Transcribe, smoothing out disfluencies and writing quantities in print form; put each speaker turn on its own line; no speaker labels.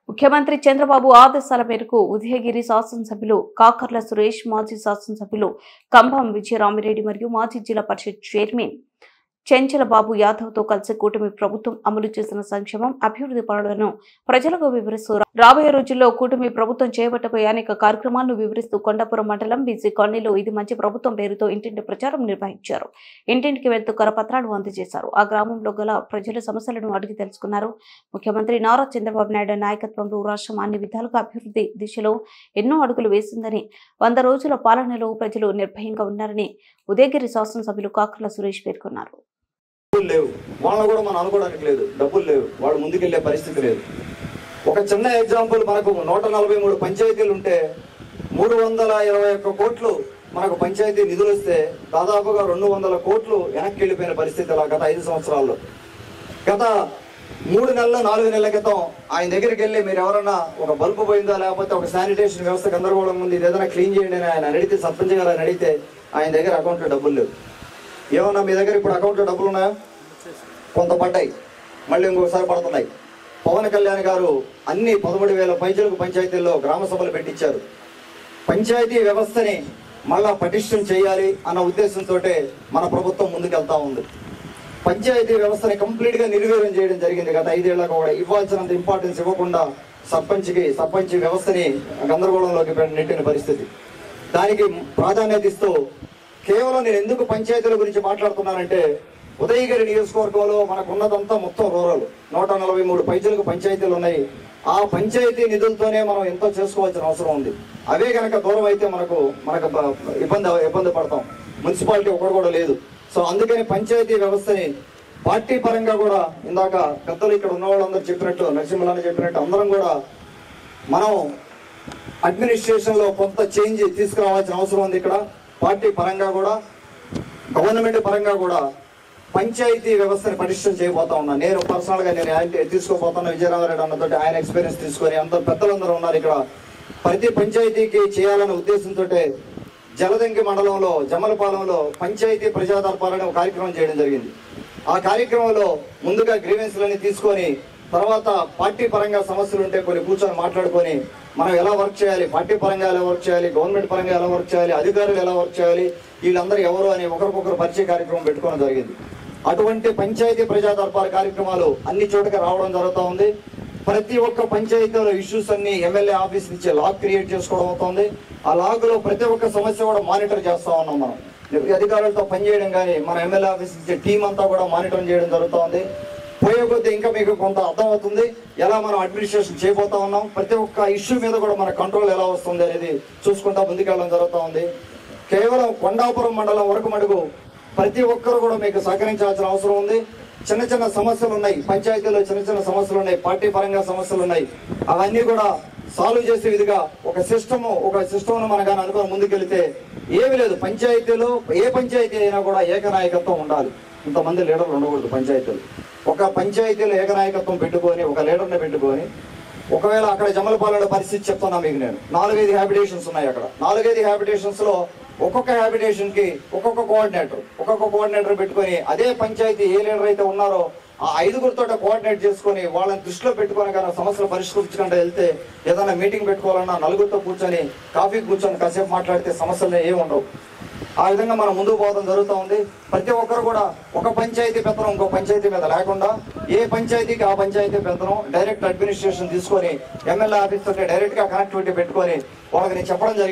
ముఖ్యమంత్రి చంద్రబాబు ఆదేశాల మేరకు ఉదయగిరి శాసనసభ్యులు కాకర్ల సురేష్, మాజీ శాసనసభ్యులు కంభం విజయరామిరెడ్డి మరియు మాజీ జిల్లా పరిషత్ చైర్మన్ చెంచలబాబు యాదవ్ తో కలిసి కూటమి ప్రభుత్వం అమలు చేసిన సంక్షేమం, అభివృద్ధి పనులను ప్రజలకు వివరిస్తూ రాబోయే రోజుల్లో కూటమి ప్రభుత్వం చేపట్టబోయే అనేక కార్యక్రమాలను వివరిస్తూ కొండాపురం మండలం బీసీ కాలనీలో ఇది మంచి ప్రభుత్వం పేరుతో ఇంటింటి ప్రచారం నిర్వహించారు. ఇంటింటికి వెళ్తూ కరపత్రాలు అందజేశారు. ఆ గ్రామంలో గల ప్రజల సమస్యలను అడిగి తెలుసుకున్నారు. ముఖ్యమంత్రి నారా చంద్రబాబు నాయుడు నాయకత్వంలో రాష్ట్రం అన్ని విధాలుగా అభివృద్ధి దిశలో ఎన్నో అడుగులు వేసిందని, 100 రోజుల పాలనలో ప్రజలు నిర్భయంగా ఉన్నారని ఉదయగిరి శాసనసభ్యులు కాకర్ల సురేష్ పేర్కొన్నారు.
లేవు వాళ్ళ కూడా మనం అనుకోవడానికి లేదు, డబ్బులు లేవు, వాడు ముందుకెళ్లే పరిస్థితి లేదు. ఒక చిన్న ఎగ్జాంపుల్, మనకు 143 పంచాయతీలు ఉంటే 321 కోట్లు మనకు పంచాయతీ నిధులు వస్తే దాదాపుగా 200 కోట్లు వెనక్కి వెళ్ళిపోయిన పరిస్థితి అలా గత 5 సంవత్సరాల్లో. గత 3 నెలలు 4 నెలల క్రితం ఆయన దగ్గరికి వెళ్ళి మీరు ఎవరన్నా ఒక బల్బు పోయిందా లేకపోతే ఒక శానిటేషన్ వ్యవస్థ గందరగోళం ఉంది, ఏదైనా క్లీన్ చేయండి అని ఆయన అడిగితే, సర్పంచ్ గారు అని అడిగితే ఆయన దగ్గర అకౌంట్లో డబ్బులు లేవు. ఏమన్నా మీ దగ్గర ఇప్పుడు అకౌంట్లో డబ్బులు ఉన్నాయా? కొంత పడ్డాయి, మళ్ళీ ఇంకొకసారి పడుతున్నాయి. పవన్ కళ్యాణ్ గారు అన్ని 13,000 పైచలకు పంచాయతీల్లో గ్రామ సభలు పెట్టించారు. పంచాయతీ వ్యవస్థని మళ్ళా పటిష్టం చేయాలి అన్న ఉద్దేశంతో మన ప్రభుత్వం ముందుకెళ్తా ఉంది. పంచాయతీ వ్యవస్థని కంప్లీట్గా నిర్వీర్యం చేయడం జరిగింది. గత 5 ఏళ్లకు కూడా ఇవ్వాల్సినంత ఇంపార్టెన్స్ ఇవ్వకుండా సర్పంచ్ వ్యవస్థని గందరగోళంలోకి నెట్టిన పరిస్థితి. దానికి ప్రాధాన్యత ఇస్తూ కేవలం నేను ఎందుకు పంచాయతీల గురించి మాట్లాడుతున్నానంటే, ఉదయగిరి నియోజకవర్గంలో మనకు ఉన్నదంతా మొత్తం రూరల్, 143 పైచలకు పంచాయతీలు ఉన్నాయి. ఆ పంచాయతీ నిధులతోనే మనం ఎంతో చేసుకోవాల్సిన అవసరం ఉంది. అవే కనుక దూరం అయితే మనకు ఇబ్బంది పడతాం. మున్సిపాలిటీ ఒకటి కూడా లేదు. సో అందుకని పంచాయతీ వ్యవస్థని పార్టీ పరంగా కూడా ఇందాక పెద్దలు ఇక్కడ ఉన్న వాళ్ళందరూ చెప్పినట్టు, నరసింహలాని చెప్పినట్టు అందరం కూడా మనం అడ్మినిస్ట్రేషన్ లో కొంత చేంజ్ తీసుకురావాల్సిన అవసరం ఉంది. ఇక్కడ పార్టీ పరంగా కూడా గవర్నమెంట్ పరంగా కూడా పంచాయతీ వ్యవస్థని పటిష్టం చేయబోతా ఉన్నాను. నేను పర్సనల్ గా తీసుకోబోతున్నా. విజయరామరెడ్డి అన్నతో ఆయన ఎక్స్పీరియన్స్ తీసుకొని అందరూ పెద్దలందరూ ఉన్నారు ఇక్కడ. ప్రతి పంచాయతీకి చేయాలనే ఉద్దేశంతో జలదంకి మండలంలో జమలపాలెంలో పంచాయతీ ప్రజాదర్బార్ ఒక కార్యక్రమం చేయడం జరిగింది. ఆ కార్యక్రమంలో ముందుగా గ్రీవెన్స్లన్నీ తీసుకొని తర్వాత పార్టీ పరంగా సమస్యలు ఉంటే కొన్ని కూర్చొని మాట్లాడుకొని మనం ఎలా వర్క్ చేయాలి, పార్టీ పరంగా ఎలా వర్క్ చేయాలి, గవర్నమెంట్ పరంగా ఎలా వర్క్ చేయాలి, అధికారులు ఎలా వర్క్ చేయాలి, వీళ్ళందరూ ఎవరు అని ఒకరికొకరు పరిచయ కార్యక్రమం పెట్టుకోవడం జరిగింది. అటువంటి పంచాయతీ ప్రజా దర్బార్ కార్యక్రమాలు అన్ని చోటకి రావడం జరుగుతూ ఉంది. ప్రతి ఒక్క పంచాయతీలో ఇష్యూస్ అన్ని ఎమ్మెల్యే ఆఫీస్ నుంచి లాగ్ క్రియేట్ చేసుకోవడం అవుతుంది. ఆ లాగ్ లో ప్రతి ఒక్క సమస్య కూడా మానిటర్ చేస్తా ఉన్నాం. మనం అధికారులతో పనిచేయడం కానీ మన ఎమ్మెల్యే ఆఫీస్ నుంచి టీం అంతా కూడా మానిటరింగ్ చేయడం జరుగుతూ ఉంది. పోయే కొద్దీ ఇంకా మీకు కొంత అర్థమవుతుంది ఎలా మనం అడ్మినిస్ట్రేషన్ చేయబోతా ఉన్నాం. ప్రతి ఒక్క ఇష్యూ మీద కూడా మన కంట్రోల్ ఎలా వస్తుంది అనేది చూసుకుంటా ముందుకెళ్ళడం జరుగుతూ ఉంది. కేవలం కొండాపురం మండలం వరకు మడుగు ప్రతి ఒక్కరు కూడా మీకు సహకరించాల్సిన అవసరం ఉంది. చిన్న చిన్న సమస్యలు ఉన్నాయి, పంచాయతీలో చిన్న సమస్యలు ఉన్నాయి, పార్టీ పరంగా సమస్యలు ఉన్నాయి. అవన్నీ కూడా సాల్వ్ చేసే విధిగా ఒక సిస్టమ్ మనం కానీ అనుకుని ముందుకెళ్తే ఏమీ లేదు. పంచాయతీలో ఏ పంచాయతీ అయినా కూడా ఏకనాయకత్వం ఉండాలి. ఇంతమంది లీడర్లు ఉండకూడదు పంచాయతీలు. ఒక పంచాయతీలో ఏకనాయకత్వం పెట్టుకొని ఒక లీడర్ని పెట్టుకొని ఒకవేళ అక్కడ జమలపాలెంలో పరిస్థితి చెప్తున్నా మీకు నేను. 4-5 హ్యాబిటేషన్స్ ఉన్నాయి అక్కడ. 4-5 హ్యాబిటేషన్స్ లో ఒక్కొక్క హ్యాబిటేషన్ కి ఒక్కొక్క కోఆర్డినేటర్ పెట్టుకొని అదే పంచాయతీ ఏ లీడర్ అయితే ఉన్నారో ఆ 5గురితో కోఆర్డినేట్ చేసుకొని వాళ్ళని దృష్టిలో పెట్టుకొని కానీ సమస్యలు పరిష్కరించకుండా వెళ్తే ఏదైనా మీటింగ్ పెట్టుకోవాలన్నా 4గురితో కూర్చొని కాఫీ కూర్చొని కాసేపు మాట్లాడితే సమస్యలు ఏమి ఉండవు. ఆ విధంగా మనం ముందుకు పోవడం జరుగుతూ ఉంది. ప్రతి ఒక్కరు కూడా ఒక పంచాయతీ పెత్తనం ఇంకో పంచాయతీ మీద లేకుండా ఏ పంచాయతీకి ఆ పంచాయతీ పెత్తనం డైరెక్ట్ అడ్మినిస్ట్రేషన్ తీసుకొని ఎమ్మెల్యే ఆఫీస్ తోటి డైరెక్ట్ గా కనెక్టివిటీ పెట్టుకొని వాళ్ళకి నేను చెప్పడం జరిగింది.